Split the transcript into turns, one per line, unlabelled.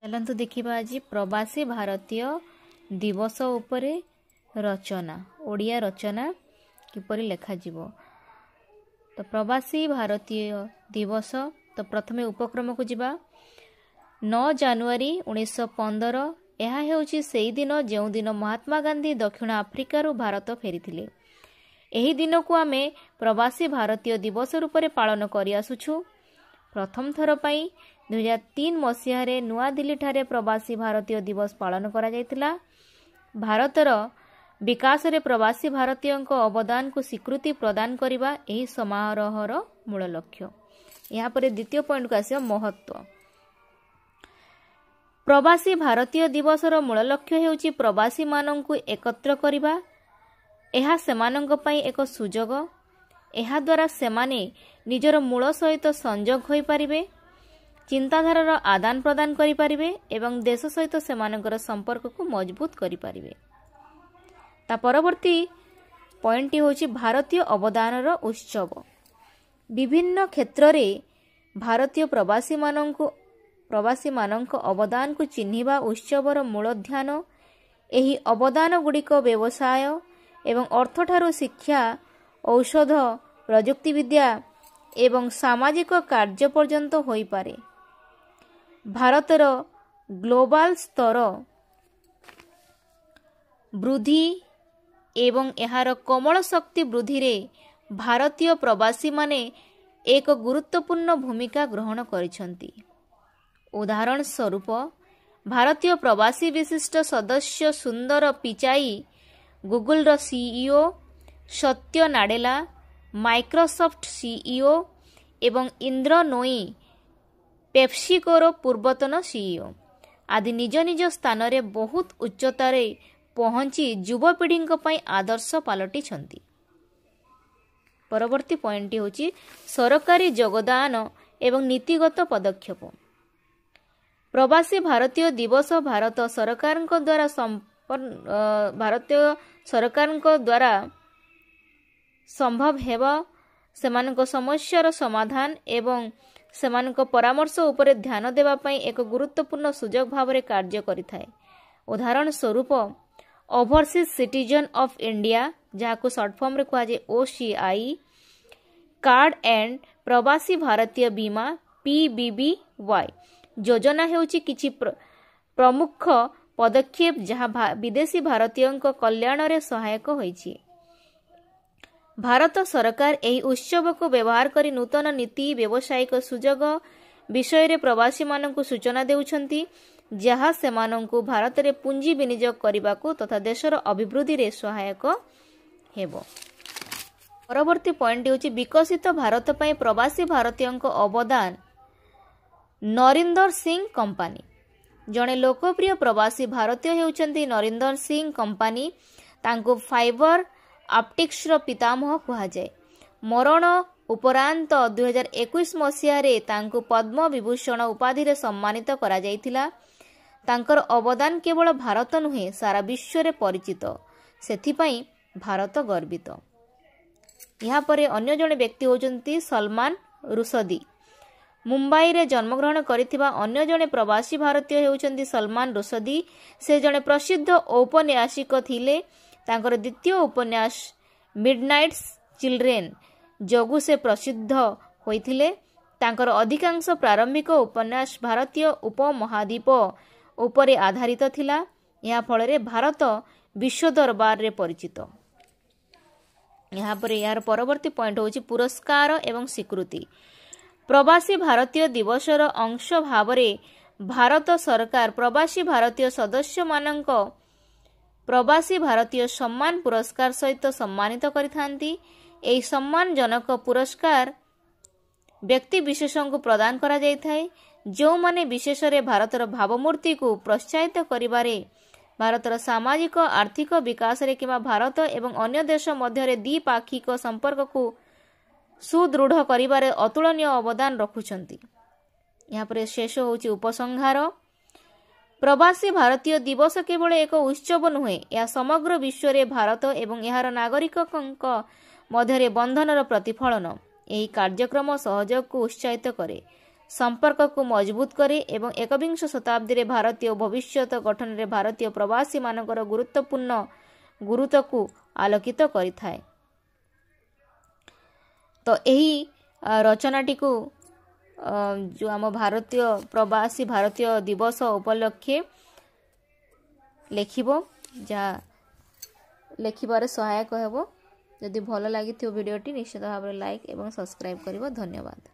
चलतु देखा आज प्रवासी भारतीय दिवस उपरे रचना ओडिया रचना किपरि लेखा जीवो। तो प्रवासी भारतीय दिवस तो प्रथमे उपक्रम को जिबा 9 जानुआरी 1915 यह हेउची सेही दिन जो दिन महात्मा गांधी दक्षिण आफ्रिकार भारत फेरी। एही दिन को आमे प्रवासी भारतीय दिवस रूप में पालन करि आसुछु। प्रथम थर पई 2003 मसीह नुआ दिल्ली ठारे प्रवासी भारतीय दिवस पालन करा जायतिला। भारतर विकास रे प्रवासी भारतीय अवदान को स्वीकृति प्रदान करने यही समारोहर मूल लक्ष्य। यहाँ पर द्वितीय पॉइंट को आसियो महत्व। प्रवासी भारतीय दिवसर मूल लक्ष्य हेउची प्रवासी माननकु एकत्र करिबा। एहा सेमानंक पई एक सुजोग। एहा द्वारा सेमाने निजर मूल सहित संजोग होई परिबे, चिंताधारार आदान प्रदान करि परिबे एवं देश सहित सेमानकर संपर्क को मजबूत करि परिबे। ता परवर्ती पॉइंट होची भारतीय अवदानर उत्सव। विभिन्न क्षेत्र रे भारतीय प्रवासी मानक अवदान को चिन्हिबा उत्सवर मूल ध्यान। एही अवदान गुड़िक व्यवसाय एवं अर्थ ठारू शिक्षा, औषध, प्रजुक्ति विद्या एवं सामाजिक कार्य पर्यंत होई पारे। भारतर ग्लोबल स्तर वृद्धि एवं एहार कोमल शक्ति वृद्धि रे भारतीय प्रवासी माने एक गुरुत्वपूर्ण भूमिका ग्रहण करिसंती। उदाहरण स्वरूप भारतीय प्रवासी विशिष्ट सदस्य सुंदर पिचाई गूगल रो सीईओ, सत्य नाडेला माइक्रोसॉफ्ट सीईओ एवं इंद्र नोई पेप्सिकोर पूर्वतन सीईओ आदि निज निज स्थान रे बहुत उच्चतारे पहुंची युवपीढ़ी आदर्श पलटि। परवर्ती पॉइंट होची सरकारी योगदान एवं नीतिगत पदक्षेप। प्रवासी भारतीय दिवस भारत सरकार द्वारा संभव हेबा सेमानक समस्यार समाधान एवं सेमानक परामर्श उपरे ध्यान देवा पई एक गुरुत्वपूर्ण सुजोग भावरे कार्य करिथाय। उदाहरण स्वरूप ओवरसीज सिटीजन ऑफ इंडिया जहाको शॉर्ट फॉर्म रे कहा जाय OCI कार्ड एंड प्रवासी भारतीय बीमा PBBY योजना हेउची किछि प्रमुख पदक्षेप जहाँ विदेशी भारतीय कल्याण रे सहायक होईछि। भारत सरकार एही उत्सव को व्यवहार करी नूतन नीति व्यावसायिक सुजोग विषय रे प्रवासी माननकु सूचना देउछंती जहाँ सेमानंकु भारत रे पुंजी विनियोग करिबाकू तथा देशर अभिवृद्धि रे सहायक हेबो। परवर्ती पॉइंट होची विकसित भारत पई प्रवासी भारतीयंक अवदान। नरिंदर सिंह कंपनी जणे लोकप्रिय प्रवासी भारतीय हेउचंती नरिंदर सिंह कंपनी। तांको फाइबर ऑप्टिक्स रो पितामह कहा जाय। मरण उपरांत 2021 मसीह रे तांको पद्म विभूषण उपाधि रे सम्मानित करा जायतिला। तांकर अवदान केवल भारत नुहे सारा विश्व रे परिचित, सेथिपई भारत गर्वित। यहाँ पर अन्य जने व्यक्ति होचंती सलमान रुशदी। मुंबई रे जन्मग्रहण करिथिबा अन्य जने प्रवासी भारतीय हेउचंती सलमान रुशदी। से जने प्रसिद्ध औपन्यासिक थिले। तांकर द्वितीय उपन्यास मिडनाइट्स चिल्ड्रेन जोगु से प्रसिद्ध होइथिले। तांकर अधिकांश प्रारंभिक उपन्यास भारतीय उपमहाद्वीप उपरे आधारित थिला। यहाँ फल भारत विश्व दरबार रे परिचित। यहाँ पर यार परवर्ती पॉइंट होची पुरस्कार एवं स्वीकृति। प्रवासी भारतीय दिवसर अंश भावरे भारत सरकार प्रवासी भारतीय सदस्य मानक प्रवासी भारतीय सम्मान पुरस्कार सहित सम्मानित करिथांती। एही सम्मानजनक पुरस्कार व्यक्ति विशेषों को प्रदान करा जायथाय जो माने विशेष रे भारतर भावमूर्ति को प्रोत्साहित करिबारे, भारतर सामाजिक आर्थिक विकास रे किंवा भारत एवं अन्य देश मध्य रे द्विपाक्षिक संपर्क को सुदृढ़ करिबारे अतुलनीय अवदान रखुछंती। यहाँ पर शेष होची उपसंहार। प्रवासी भारतीय दिवस केवल एक उत्सव नुहे, यह समग्र विश्व रे भारत एवं यार नागरिकक मध्य बंधनर प्रतिफलन। यही कार्यक्रम सहयोग को उत्साहित करे संपर्क को मजबूत करे एवं एकविंश शताब्दी भारतीय भविष्यत गठन में भारतीय प्रवासी मानकर गुरुत्वपूर्ण गुरुत्व को आलोकित करिथाए। तो यही रचनाटी को जो आम भारतीय प्रवासी भारतीय दिवस उपलक्षे लेखिबो जहाँ लेखिबारे सहायक हेबो। जदि भल लगी वीडियोटी निश्चित भाव लाइक एवं सब्सक्राइब करिबो। धन्यवाद।